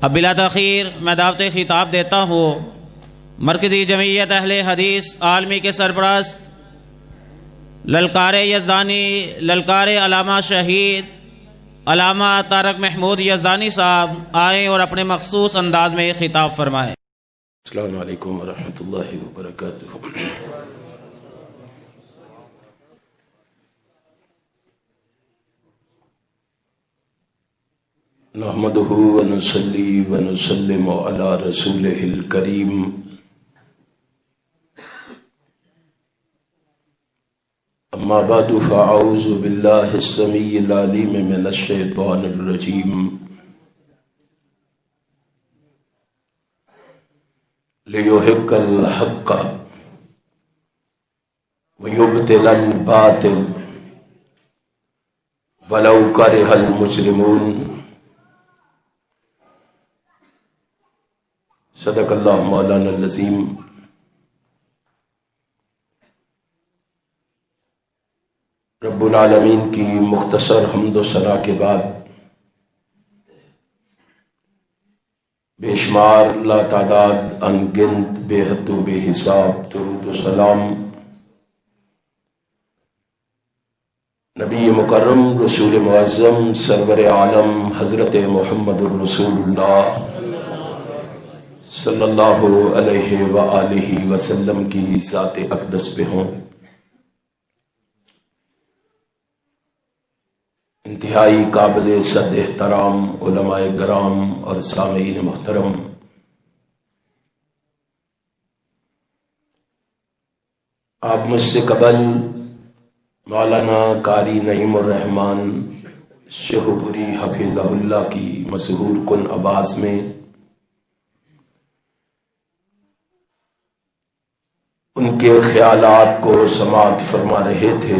اب بلا تاخیر میں دعوت خطاب دیتا ہوں مرکزی جمعیت اہل حدیث عالمی کے سرپرست للکار یزدانی، للکار علامہ شہید علامہ طارق محمود یزدانی صاحب آئیں اور اپنے مخصوص انداز میں خطاب فرمائیں۔ السلام علیکم ورحمۃ اللہ وبرکاتہ۔ نحمدہ ونصلی ونسلم علی رسولہ الکریم، اما بعد فاعوذ باللہ السمیع العلیم من الشیطان الرجیم، لیحق الحق ویبطل الباطل ولو کرہ المجرمون۔ صدق اللہ مولانا العظیم۔ رب العالمین کی مختصر حمد و ثنا کے بعد بے شمار لا تعداد ان گنت بے حد و بے حساب درود و سلام نبی مکرم رسول معظم سرور عالم حضرت محمد الرسول اللہ صلی اللہ علیہ وآلہ وسلم کی ذات اقدس پہ ہوں۔ انتہائی قابل صد احترام علماء کرام اور سامعین محترم، آپ مجھ سے قبل مولانا قاری نعیم الرحمن شہپوری حفظہ اللہ کی مسحور کن آواز میں ان کے خیالات کو سماعت فرما رہے تھے،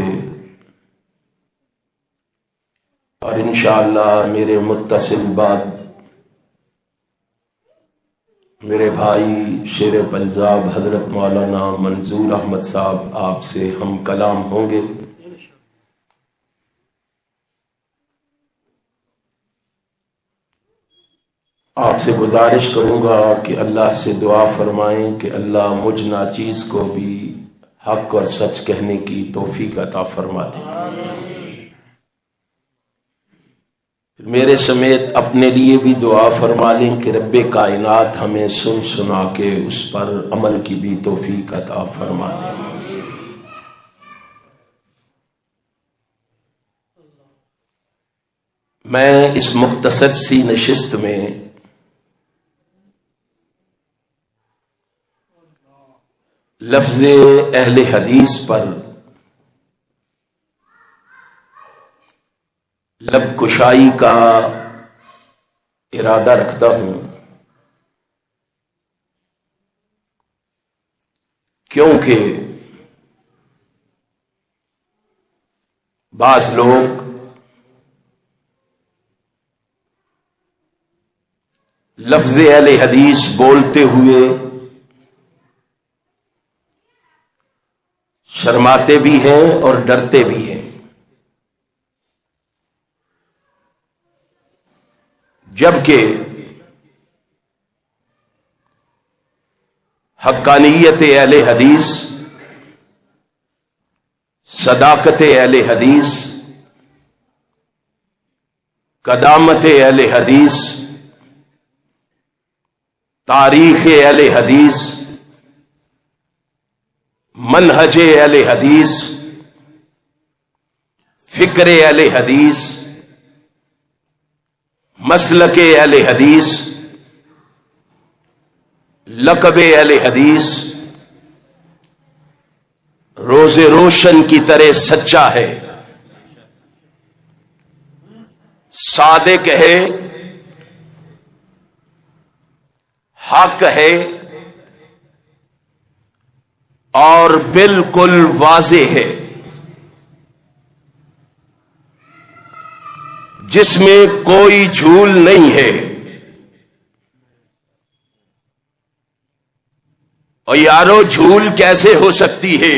اور انشاءاللہ میرے متصل بعد میرے بھائی شیر پنجاب حضرت مولانا منظور احمد صاحب آپ سے ہم کلام ہوں گے۔ آپ سے گزارش کروں گا کہ اللہ سے دعا فرمائیں کہ اللہ مجھ ناچیز کو بھی حق اور سچ کہنے کی توفیق عطا فرما دیں۔ میرے سمیت اپنے لیے بھی دعا فرما لیں کہ رب کائنات ہمیں سن سنا کے اس پر عمل کی بھی توفیق عطا فرما دیں۔ میں اس مختصر سی نشست میں لفظ اہل حدیث پر لب کشائی کا ارادہ رکھتا ہوں، کیونکہ بعض لوگ لفظ اہل حدیث بولتے ہوئے شرماتے بھی ہیں اور ڈرتے بھی ہیں، جبکہ حقانیت اہل حدیث، صداقت اہل حدیث، قدامت اہل حدیث، تاریخ اہل حدیث، منہج اہل حدیث، فکر اہل حدیث، مسلک اہل حدیث، لقب اہل حدیث روز روشن کی طرح سچا ہے، صادق ہے، حق ہے اور بالکل واضح ہے، جس میں کوئی جھول نہیں ہے۔ اور یارو جھول کیسے ہو سکتی ہے؟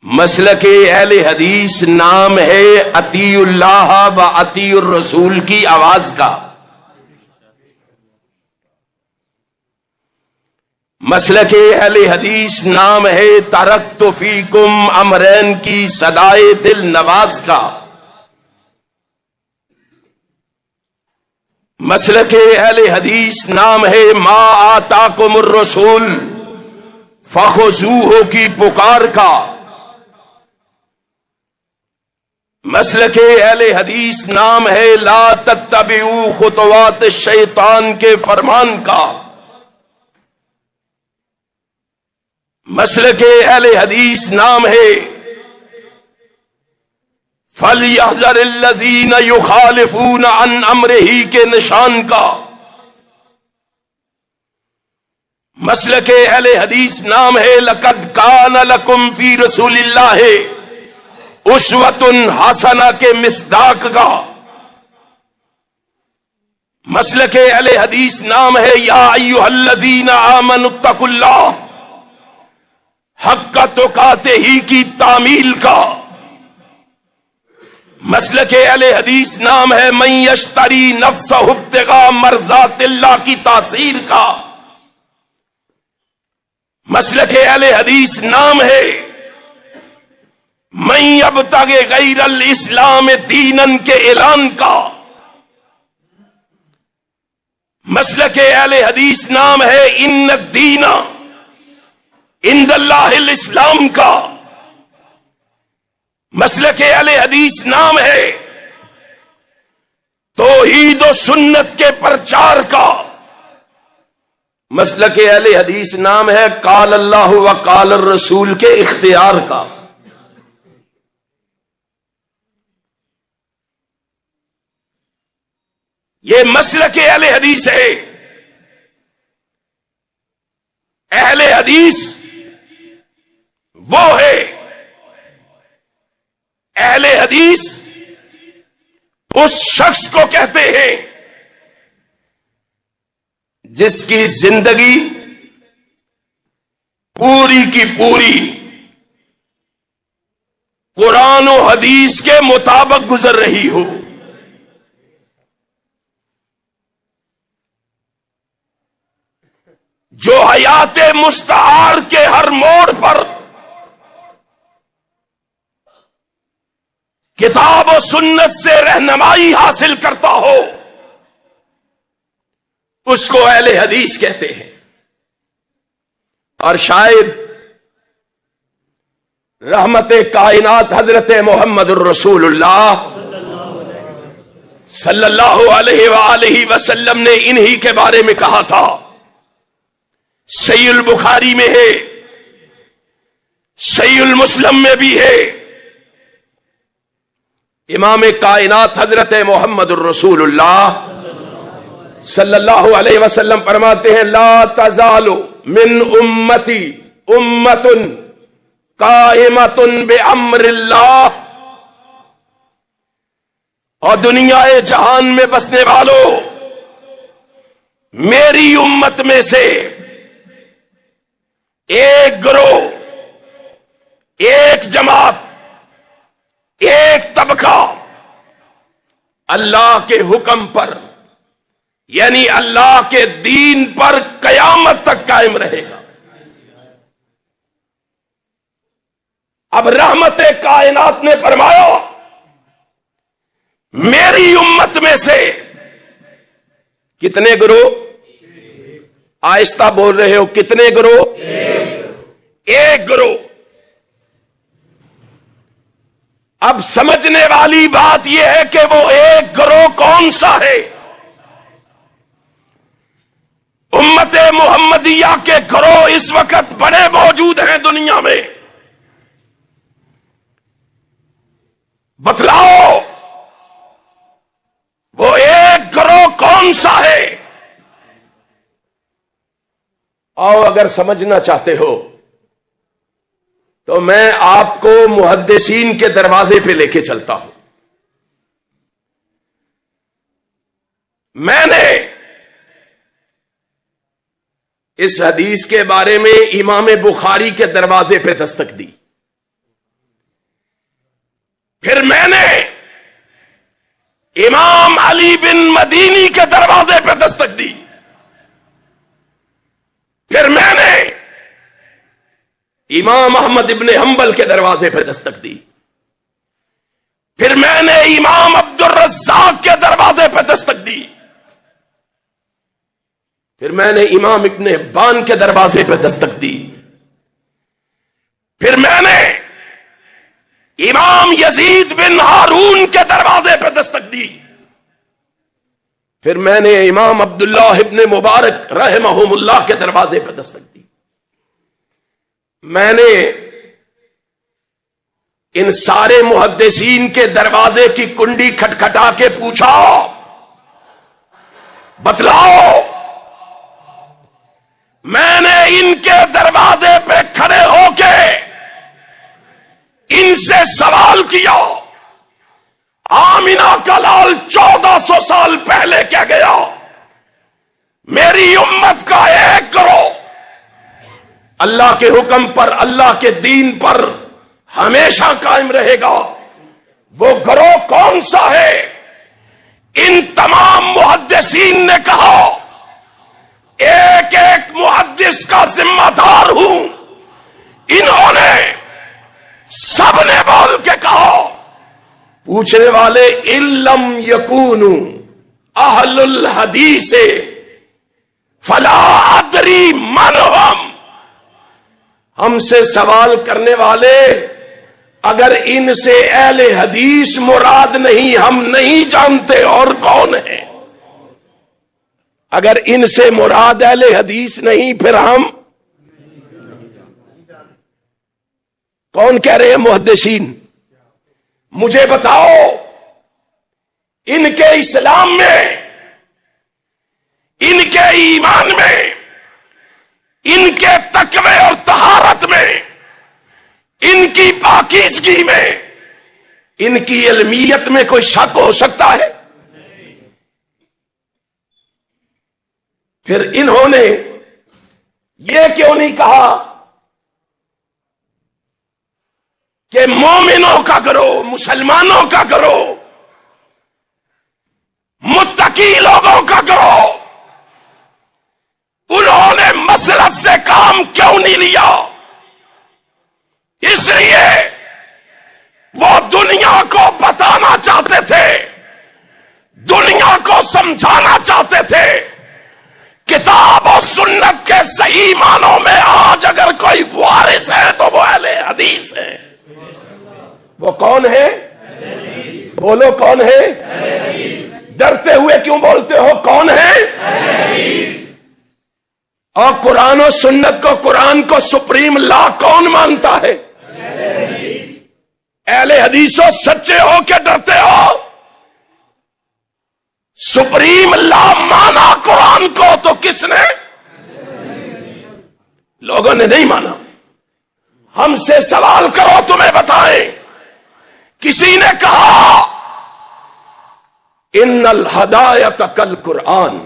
مسلک اہل حدیث نام ہے اطیع اللہ و اطیع الرسول کی آواز کا. مسلک اہل حدیث نام ہے ترکت فیکم امرین کی صدائے دل نواز کا. مسلک اہل حدیث نام ہے ما آتاکم الرسول فخذوہ کی پکار کا. مسلک اہل حدیث نام ہے لا تتبعوا خطوات الشیطان کے فرمان کا. مسلک اہل حدیث نام ہے فَلْيَحْذَرِ الَّذِينَ يُخَالِفُونَ عَنْ أَمْرِهِ کے نشان کا. مسلک اہل حدیث نام ہے لَقَدْ كَانَ لَكُمْ فِي رَسُولِ اللَّهِ أُسْوَةٌ حَسَنَةٌ کے مصداق کا. مسلک اہل حدیث نام ہے یا ایھا الذین آمنوا اتقوا اللہ حق تقاتہ کی تعمیل کا. مسلک اہل حدیث نام ہے من یشتری نفسہ ابتغاء مرضات اللہ کی تاثیر کا. مسلک اہل حدیث نام ہے من یبتغی غیر الاسلام دینا کے اعلان کا. مسلک اہل حدیث نام ہے ان الدین عند اللہ الاسلام کا. مسلک اہل حدیث نام ہے توحید و سنت کے پرچار کا. مسلک اہل حدیث نام ہے قال اللہ و قال الرسول کے اختیار کا. یہ مسلک اہل حدیث ہے. اہل حدیث وہ ہے، اہل حدیث اس شخص کو کہتے ہیں جس کی زندگی پوری کی پوری قرآن و حدیث کے مطابق گزر رہی ہو. جو حیات مستعار کے ہر موڑ پر کتاب و سنت سے رہنمائی حاصل کرتا ہو اس کو اہل حدیث کہتے ہیں. اور شاید رحمت کائنات حضرت محمد الرسول اللہ صلی اللہ علیہ وآلہ وسلم نے انہی کے بارے میں کہا تھا. صحیح البخاری میں ہے، صحیح المسلم میں بھی ہے. امام کائنات حضرت محمد الرسول اللہ صلی اللہ علیہ وسلم فرماتے ہیں لا تزال من امتی امت قائمت بامر اللہ. اور دنیا جہان میں بسنے والوں، میری امت میں سے ایک گروہ، ایک جماعت، ایک طبقہ اللہ کے حکم پر یعنی اللہ کے دین پر قیامت تک قائم رہے گا. اب رحمت کائنات نے فرمایا میری امت میں سے کتنے گروہ؟ آہستہ بول رہے ہو، کتنے گروہ؟ ایک گروہ. اب سمجھنے والی بات یہ ہے کہ وہ ایک گروہ کون سا ہے؟ امت محمدیہ کے گروہ اس وقت بڑے موجود ہیں دنیا میں. بتلاؤ وہ ایک گروہ کون سا ہے؟ آؤ اگر سمجھنا چاہتے ہو تو میں آپ کو محدثین کے دروازے پہ لے کے چلتا ہوں. میں نے اس حدیث کے بارے میں امام بخاری کے دروازے پہ دستک دی. پھر میں نے امام علی بن مدینی کے دروازے پہ دستک دی. پھر میں نے امام احمد ابن حنبل کے دروازے پہ دستک دی. پھر میں نے امام عبد الرزاق کے دروازے پہ دستک دی. پھر میں نے امام ابن حبان کے دروازے پہ دستک دی. پھر میں نے امام یزید بن ہارون کے دروازے پہ دستک دی. پھر میں نے امام عبداللہ ابن مبارک رحمہم اللہ کے دروازے پہ دستک دی. میں نے ان سارے محدثین کے دروازے کی کنڈی کھٹکھٹا کے پوچھا، بتلاؤ. میں نے ان کے دروازے پہ کھڑے ہو کے ان سے سوال کیا، آمینہ کا لال 1400 سال پہلے کیا گیا، میری امت کا ایک گروہ اللہ کے حکم پر، اللہ کے دین پر ہمیشہ قائم رہے گا. وہ گروہ کون سا ہے؟ ان تمام محدثین نے کہا، ایک ایک محدث کا ذمہ دار ہوں. انہوں نے سب نے بول کے کہا، پوچھنے والے علم یکونوا اہل الحدیث فلا ادری من ہم. ہم سے سوال کرنے والے، اگر ان سے اہل حدیث مراد نہیں، ہم نہیں جانتے اور کون ہے. اگر ان سے مراد اہل حدیث نہیں، پھر ہم کون کہہ رہے ہیں؟ محدثین. مجھے بتاؤ، ان کے اسلام میں، ان کے ایمان میں، ان کے تقوی اور طہارت میں، ان کی پاکیزگی میں، ان کی علمیت میں کوئی شک ہو سکتا ہے؟ پھر انہوں نے یہ کیوں نہیں کہا کہ مومنوں کا گروہ، مسلمانوں کا گروہ، متقی لوگوں کا گروہ؟ انہوں نے مسلک سے کام کیوں نہیں لیا؟ اس لیے وہ دنیا کو بتانا چاہتے تھے، دنیا کو سمجھانا چاہتے تھے، کتاب و سنت کے صحیح معنوں میں آج اگر کوئی وارث ہے تو وہ اہل حدیث ہے. وہ کون ہے؟ بولو کون ہے؟ ڈرتے ہوئے کیوں بولتے ہو؟ کون ہے؟ اور قرآن و سنت کو، قرآن کو سپریم لا کون مانتا ہے؟ اہل حدیثوں سچے ہو کہ ڈرتے ہو؟ سپریم لا مانا قرآن کو تو کس نے؟ لوگوں نے نہیں مانا. ہم سے سوال کرو، تمہیں بتائیں. کسی نے کہا ان الہدایت کالقرآن،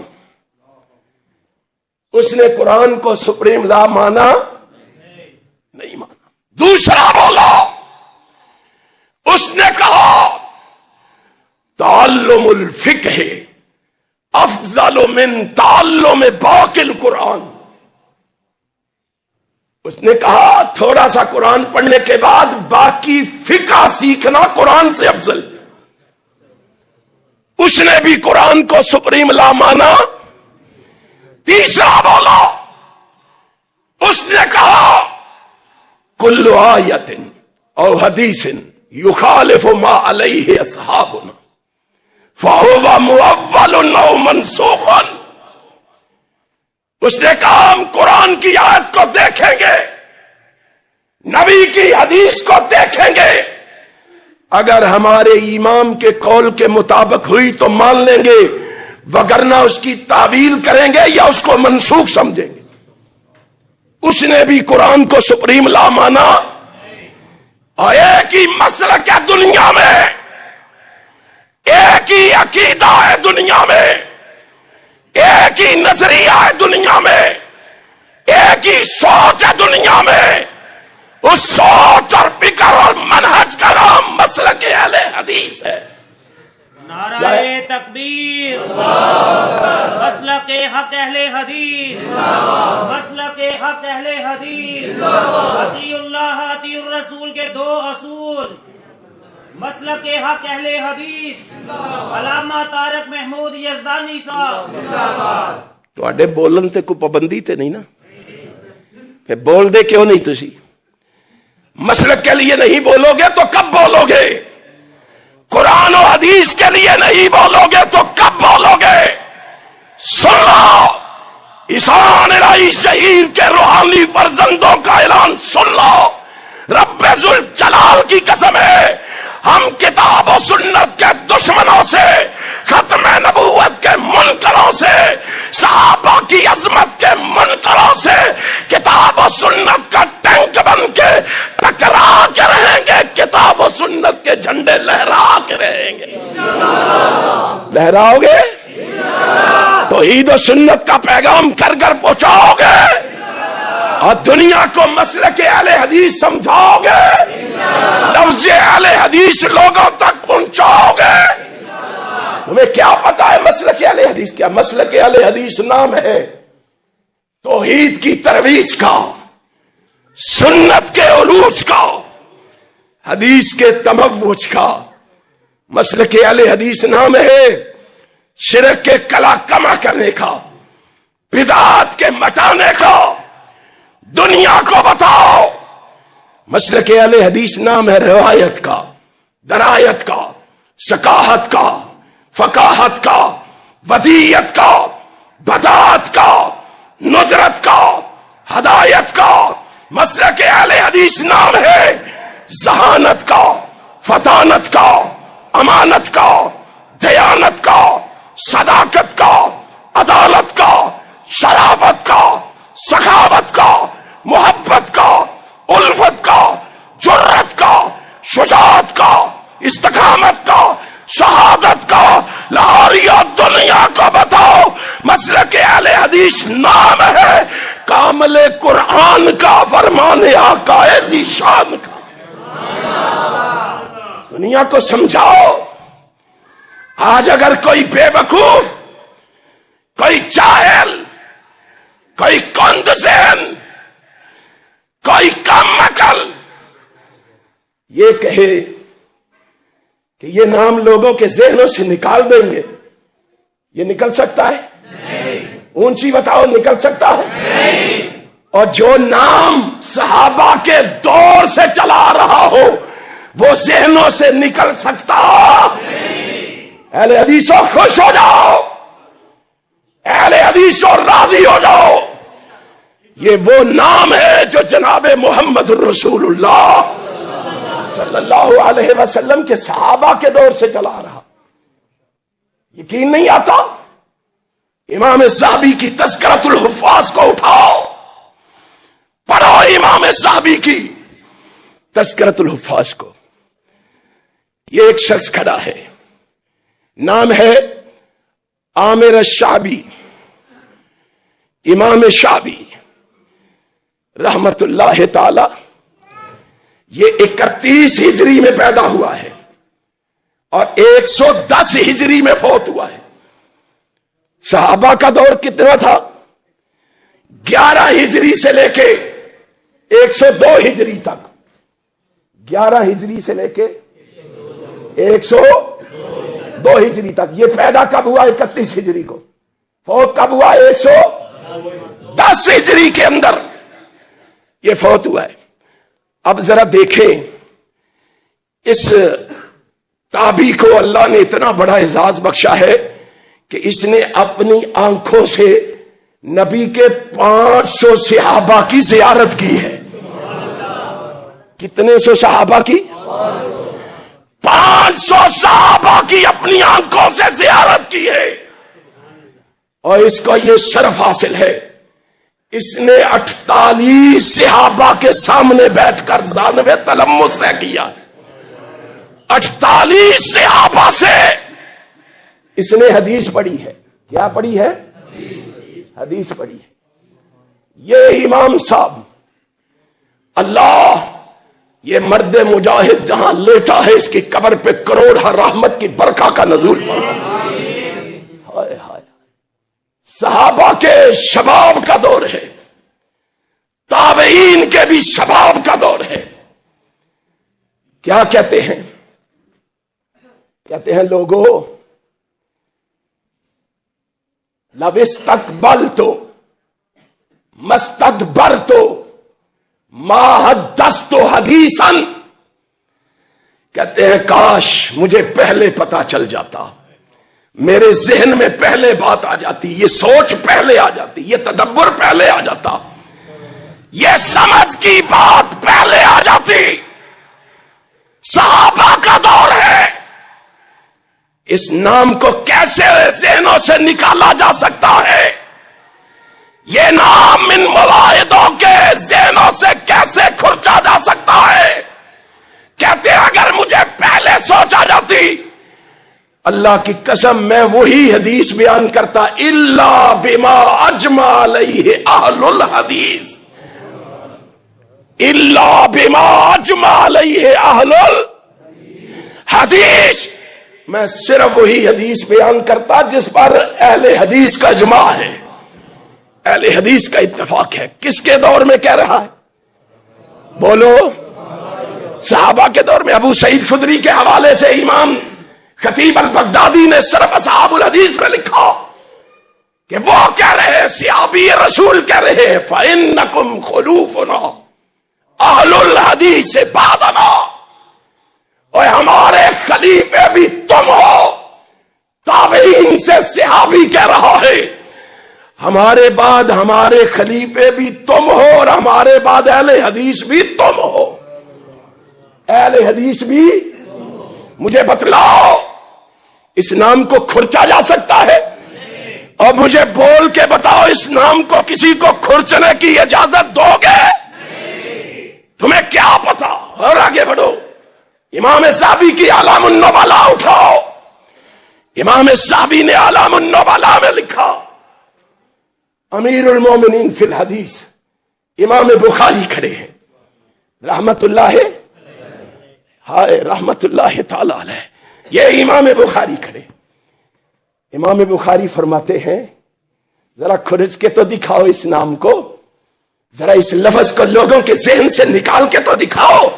اس نے قرآن کو سپریم لا مانا؟ نہیں مانا. دوسرا بولا، اس نے کہا تعلم الفقہ افضل من تعلم باقی القرآن. اس نے کہا تھوڑا سا قرآن پڑھنے کے بعد باقی فقہ سیکھنا قرآن سے افضل. اس نے بھی قرآن کو سپریم لا مانا. تیسرا بولا، اس نے کہا کل آیت او حدیث یخالف ما علیہ اصحابنا فہو مؤول او منسوخ. اس نے کہا ہم قرآن کی آیت کو دیکھیں گے، نبی کی حدیث کو دیکھیں گے، اگر ہمارے امام کے قول کے مطابق ہوئی تو مان لیں گے، وگرنہ اس کی تعویل کریں گے یا اس کو منسوخ سمجھیں گے. اس نے بھی قرآن کو سپریم لا مانا. اور ایک ہی مسلک ہے دنیا میں، ایک ہی عقیدہ ہے دنیا میں، ایک ہی نظریہ ہے دنیا میں، ایک ہی سوچ ہے دنیا میں. اس سوچ اور فکر اور منہج کا نام مسلک اہل حدیث ہے. نعرہ تکبیر، مسلک حق اہل حدیث، مسلک حق اہل حدیث، اطیع اللہ اطیع الرسول کے دو اصول، مسلک حق اہل حدیث، علامہ طارق محمود یزدانی صاحب. تو بولن تے کوئی پابندی تے نہیں نا، پھر بول دے کیوں نہیں تسی؟ مسلک کے لیے نہیں بولو گے تو کب بولو گے؟ قرآن و حدیث کے لیے نہیں بولو گے تو کب بولو گے؟ سن لو، عیسیٰ الہی شہید کے روحانی فرزندوں کا اعلان سن لو. رب ذوالجلال کی قسم ہے، ہم کتاب و سنت کے دشمنوں سے، ختم نبوت کے منکروں سے، صحابہ کی عظمت کے منکروں سے کتاب و سنت کا ٹینک بن کے ٹکرا کے رہیں گے، کتاب و سنت کے جھنڈے لہرا کے رہیں گے. لہراؤ گے؟ توحید و سنت کا پیغام گھر گھر پہنچاؤ گے اور دنیا کو مسلک اہل حدیث سمجھاؤ گے، لفظ اہل حدیث لوگوں تک پہنچاؤ گے. تمہیں کیا پتا ہے مسلک اہل حدیث کیا؟ مسلک اہل حدیث نام ہے توحید کی ترویج کا، سنت کے عروج کا، حدیث کے تموج کا. مسلک اہل حدیث نام ہے شرک کے کلا کما کرنے کا، بدعات کے مٹانے کا. دنیا کو بتاؤ مسلک اہل حدیث نام ہے روایت کا، درایت کا، ثقافت کا، فقاہت کا، ودیت کا، بدعات کا، ندرت کا، ہدایت کا. مسلک اہل حدیث نام ہے ذہانت کا، فطانت کا، امانت کا، دیانت کا، صداقت کا، عدالت کا، شرافت کا، سخاوت کا، محبت کا، الفت کا، جرت کا، شجاعت کا، استقامت کا، شہادت کا. لاہوریہ دنیا کو بتاؤ مسلک اہل حدیث نام ہے کامل قرآن کا، فرمان آقا ذی شان کا. دنیا کو سمجھاؤ. آج اگر کوئی بے وقوف، کوئی جاہل، کوئی کند ذہن، کوئی کم عقل یہ کہے کہ یہ نام لوگوں کے ذہنوں سے نکال دیں گے، یہ نکل سکتا ہے؟ نہیں. اونچی بتاؤ، نکل سکتا ہے؟ نہیں. اور جو نام صحابہ کے دور سے چلا رہا ہو وہ ذہنوں سے نکل سکتا؟ نہیں. اہل حدیثوں خوش ہو جاؤ، اہل حدیثوں راضی ہو جاؤ. یہ وہ نام ہے جو جناب محمد رسول اللہ صلی اللہ علیہ وسلم کے صحابہ کے دور سے چلا رہا. یقین نہیں آتا؟ امام صحابی کی تذکرۃ الحفاظ کو اٹھاؤ، پڑھو امام صحابی کی تذکرۃ الحفاظ کو. یہ ایک شخص کھڑا ہے، نام ہے عامر الشعبی. امام شعبی رحمت اللہ تعالی یہ 31 ہجری میں پیدا ہوا ہے اور 110 ہجری میں فوت ہوا ہے. صحابہ کا دور کتنا تھا؟ 11 ہجری سے لے کے 102 ہجری تک. 11 ہجری سے لے کے 102 ہجری تک. یہ پیدا کب ہوا؟ 31 ہجری کو. فوت کب ہوا؟ 110 ہجری کے اندر یہ فوت ہوا ہے. اب ذرا دیکھیں اس تابعی کو اللہ نے اتنا بڑا اعزاز بخشا ہے کہ اس نے اپنی آنکھوں سے نبی کے 500 صحابہ کی زیارت کی ہے. کتنے سو صحابہ کی؟ 500 صحابہ کی اپنی آنکھوں سے زیارت کی ہے. اور اس کو یہ شرف حاصل ہے، اس نے 48 صحابہ کے سامنے بیٹھ کر ذانب تلمس طے کیا. 48 صحابہ سے اس نے حدیث پڑھی ہے. کیا پڑھی ہے؟ حدیث پڑھی ہے. یہ امام صاحب اللہ یہ مرد مجاہد جہاں لیٹا ہے اس کی قبر پہ کروڑہ رحمت کی برکہ کا نزول فرما۔ ہائے ہائے، صحابہ کے شباب کا دور ہے، تابعین کے بھی شباب کا دور ہے۔ کیا کہتے ہیں؟ کہتے ہیں لوگوں، لو استقبلت مستدبرت ما حدثت حدیثا، کہتے ہیں کاش مجھے پہلے پتا چل جاتا، میرے ذہن میں پہلے بات آ جاتی، یہ سوچ پہلے آ جاتی، یہ تدبر پہلے آ جاتا، یہ سمجھ کی بات پہلے آ جاتی۔ صحابہ کا دور ہے، اس نام کو کیسے ذہنوں سے نکالا جا سکتا ہے؟ یہ نام ان مواعدوں کے ذہنوں سے کیسے کھرچا جا سکتا ہے؟ کہتے ہیں اگر مجھے پہلے سوچ آ جاتی، اللہ کی قسم میں وہی حدیث بیان کرتا، الا بما اجمع علیہ اہل الحدیث، الا بما اجمع علیہ اہل الحدیث، میں صرف وہی حدیث بیان کرتا جس پر اہل حدیث کا اجماع ہے، اہل حدیث کا اتفاق ہے۔ کس کے دور میں کہہ رہا ہے؟ بولو، صحابہ کے دور میں۔ ابو سعید خدری کے حوالے سے امام خطیب البغدادی نے صرف اصحاب الحدیث میں لکھا کہ وہ کہہ رہے ہیں، صحابی رسول کہہ رہے ہیں، فَإِنَّكُمْ خُلُوفُنَا اہل الحدیث بعدنا، اور ہمارے خلیفے بھی تم ہو۔ تابعین سے صحابی کہہ رہا ہے، ہمارے بعد ہمارے خلیفے بھی تم ہو اور ہمارے بعد اہل حدیث بھی تم ہو۔ اہل حدیث بھی، مجھے بتلاؤ اس نام کو کھرچا جا سکتا ہے؟ اور مجھے بول کے بتاؤ اس نام کو کسی کو کھرچنے کی اجازت دو گے؟ تمہیں کیا پتا؟ اور آگے بڑھو، امام صحابی کی اعلام النبلا اٹھاؤ، امام صحابی نے اعلام النبلا میں لکھا، امیر المومنین فی الحدیث امام بخاری کھڑے ہیں رحمت اللہ، ہائے رحمت اللہ تعالی علیہ، یہ امام بخاری کھڑے۔ امام بخاری فرماتے ہیں ذرا کھرچ کے تو دکھاؤ اس نام کو، ذرا اس لفظ کو لوگوں کے ذہن سے نکال کے تو دکھاؤ،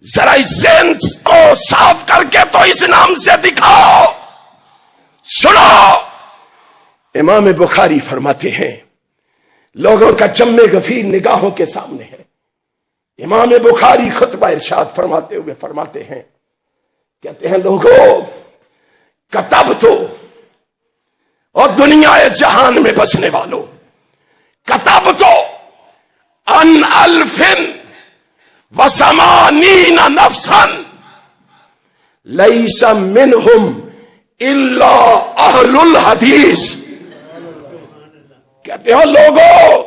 ذرا اس ذہن کو صاف کر کے تو اس نام سے دکھاؤ۔ سنو، امام بخاری فرماتے ہیں، لوگوں کا جم غفیر نگاہوں کے سامنے ہے۔ امام بخاری خطبہ ارشاد فرماتے ہوئے فرماتے ہیں، کہتے ہیں لوگوں، کتب تو، اور دنیا جہان میں بسنے والوں، کتب تو ان الفن وثمانین نفسا لیس منہم الا اہل الحدیث، کہتے ہیں لوگوں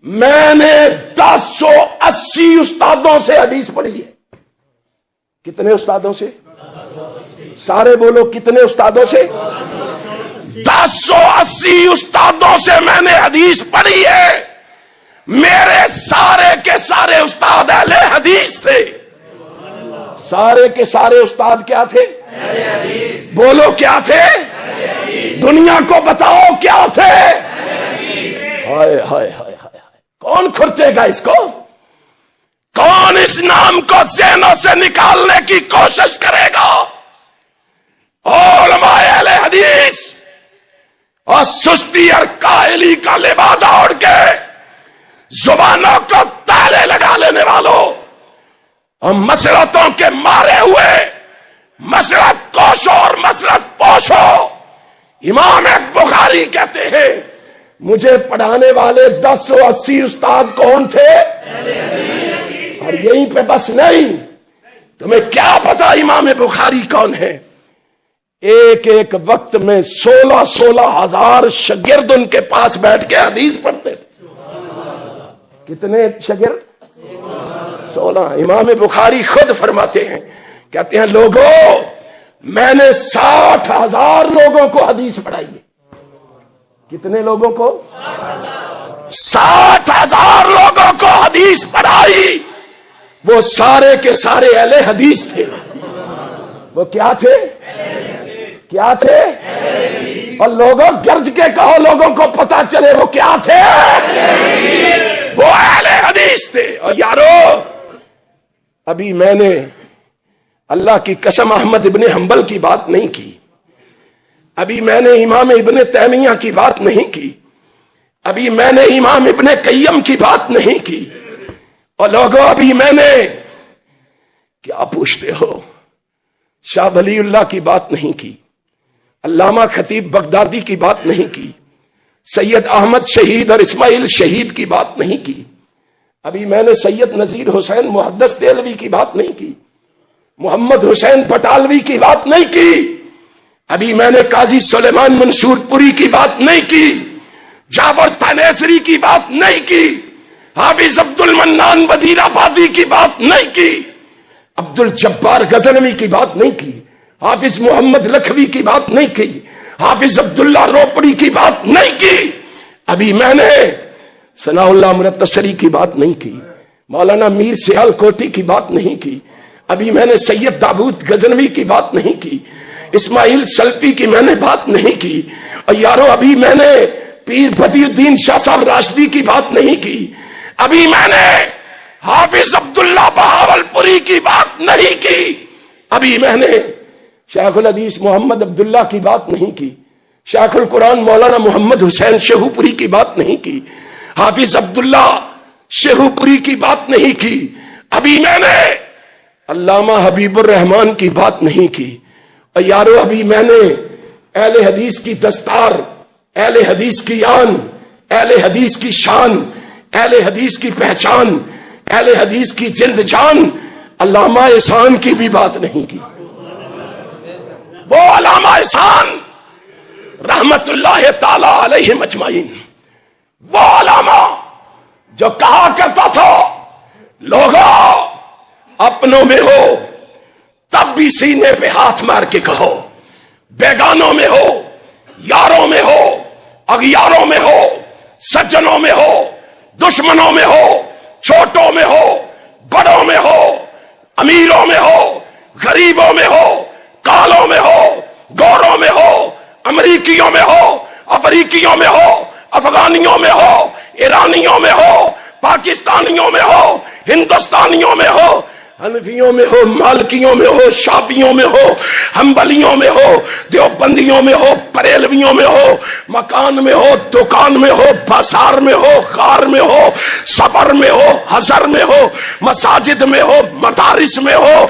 میں نے 1080 استادوں سے حدیث پڑھی ہے۔ کتنے استادوں سے؟ سارے بولو، کتنے استادوں سے؟ 1080 استادوں سے میں نے حدیث پڑھی ہے۔ میرے سارے کے سارے استاد اہل حدیث تھے۔ سارے کے سارے استاد کیا تھے؟ بولو کیا تھے؟ دنیا کو بتاؤ کیا تھے؟ ہائے ہائے ہائے ہائے، کون کھرچے گا اس کو؟ کون اس نام کو ذہنوں سے نکالنے کی کوشش کرے گا؟ علماء اہل حدیث اور سستی اور کاہلی کا لبادہ اوڑھ کے زبانوں کو تالے لگا لینے والوں اور مسلطوں کے مارے ہوئے مسلط کوشو اور مسلط پوشو، امام بخاری کہتے ہیں مجھے پڑھانے والے 1080 استاد کون تھے؟ اور یہیں پہ بس نہیں، تمہیں کیا پتا امام بخاری کون ہے؟ ایک ایک وقت میں 16 ہزار شاگرد ان کے پاس بیٹھ کے حدیث پڑھتے تھے۔ کتنے شاگرد؟ 16۔ امام بخاری خود فرماتے ہیں، کہتے ہیں لوگوں میں نے 60,000 لوگوں کو حدیث پڑھائی ہے۔ کتنے لوگوں کو؟ 60,000 لوگوں کو حدیث پڑھائی۔ وہ سارے کے سارے اہل حدیث تھے. وہ کیا تھے؟ کیا تھے؟ اور لوگوں گرج کے کہو, لوگوں کو پتا چلے وہ کیا تھے. وہ اہل حدیث تھے. اور یارو, ابھی میں نے اللہ کی قسم احمد ابن حنبل کی بات نہیں کی, ابھی میں نے امام ابن تیمیہ کی بات نہیں کی, ابھی میں نے امام ابن قیم کی بات نہیں کی. اور لوگوں, ابھی میں نے کیا پوچھتے ہو, شاہ ولی اللہ کی بات نہیں کی, علامہ خطیب بغدادی کی بات نہیں کی, سید احمد شہید اور اسماعیل شہید کی بات نہیں کی, ابھی میں نے سید نذیر حسین محدث دہلوی کی بات نہیں کی, محمد حسین پٹالوی کی بات نہیں کی, ابھی میں نے قاضی سلیمان منصور پوری کی بات نہیں کی, جعفر تانیسری کی بات نہیں کی, حافظ عبد المنان وزیر آبادی کی بات نہیں کی, عبد الجبار غزنوی کی بات نہیں کی, حافظ محمد لکھوی کی بات نہیں کی, حافظ عبداللہ روپڑی کی بات نہیں کی, ابھی میں نے ثناء اللہ مرتصری کی بات نہیں کی, مولانا میر سیال کوٹی کی بات نہیں کی, ابھی میں نے سید داؤد غزنوی کی بات نہیں کی, اسماعیل شلپی کی میں نے بات نہیں کی. اور یارو, ابھی میں نے پیر بدی الدین شاہ صاحب راشدی کی بات نہیں کی, ابھی میں نے حافظ عبداللہ بہاولپوری کی بات نہیں کی, ابھی میں نے شیخ الحدیث محمد عبداللہ کی بات نہیں کی, شیخ القرآن مولانا محمد حسین شیخو پوری کی بات نہیں کی, حافظ عبداللہ شیخو پوری کی بات نہیں کی, ابھی میں نے علامہ حبیب الرحمان کی بات نہیں کی. اور یارو, ابھی میں نے اہل حدیث کی دستار, اہل حدیث کی آن, اہل حدیث کی شان, اہل حدیث کی پہچان, اہل حدیث کی جلد جان علامہ احسان کی بھی بات نہیں کی. وہ علامہ احسان رحمت اللہ تعالی علیہ مجمعین, وہ علامہ جو کہا کرتا تھا, لوگوں اپنوں میں ہو تب بھی سینے پہ ہاتھ مار کے کہو, بیگانوں میں ہو, یاروں میں ہو, اغیاروں میں ہو, سجنوں میں ہو, دشمنوں میں ہو, چھوٹوں میں ہو, بڑوں میں ہو, امیروں میں ہو, غریبوں میں ہو, کالوں میں ہو, گوروں میں ہو, امریکیوں میں ہو, افریقیوں میں ہو, افغانیوں میں ہو, ایرانیوں میں ہو, پاکستانیوں میں ہو, ہندوستانیوں میں ہو, حنفیوں میں ہو, مالکیوں میں ہو, شافیوں میں ہو, حنبلیوں میں ہو, دیوبندیوں میں ہو, بریلویوں میں ہو, مکان میں ہو, دکان میں ہو, بازار میں ہو, غار میں ہو, سفر میں ہو, حضر میں ہو, مساجد میں ہو, مدارس میں ہو,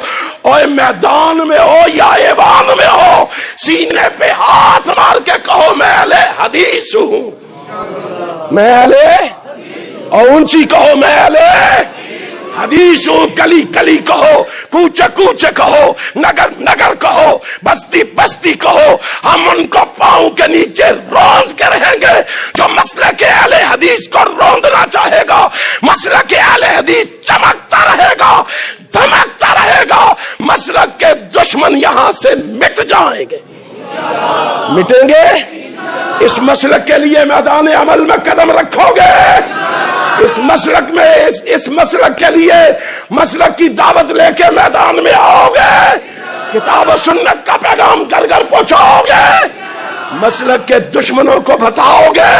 اور میدان میں ہو یا ایوان میں ہو, سینے پہ ہاتھ مار کے کہو میں اہل حدیث ہوں, میں اہل, اور اونچی کہو میں اہل حدیث ہوں. گلی گلی کہو, کوچے کوچے کہو, نگر نگر کہو, بستی بستی کہو, ہم ان کو پاؤں کے نیچے روند کے رہیں گے جو مسلک کے اہل حدیث کو روندنا چاہے گا. مسلک کے اہل حدیث چمکتا رہے گا, دھمکتا رہے گا, مسلک کے دشمن یہاں سے مٹ جائیں گے. مٹیں گے. اس مسلک کے لیے میدان عمل میں قدم رکھو گے, اس مسلک میں, اس مسلک کے لیے مسلک کی دعوت لے کے میدان میں آؤ گے, کتاب و سنت کا پیغام گھر گھر پہنچاؤ گے, مسلک کے دشمنوں کو بتاؤ گے,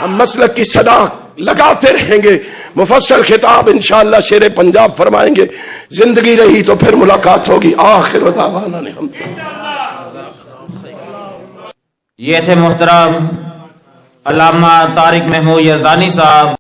ہم مسلک کی صدا لگاتے رہیں گے. مفصل خطاب انشاءاللہ شیر پنجاب فرمائیں گے, زندگی رہی تو پھر ملاقات ہوگی. آخر دعوانا الحمدللہ. یہ تھے محترم علامہ طارق محمود یزدانی صاحب.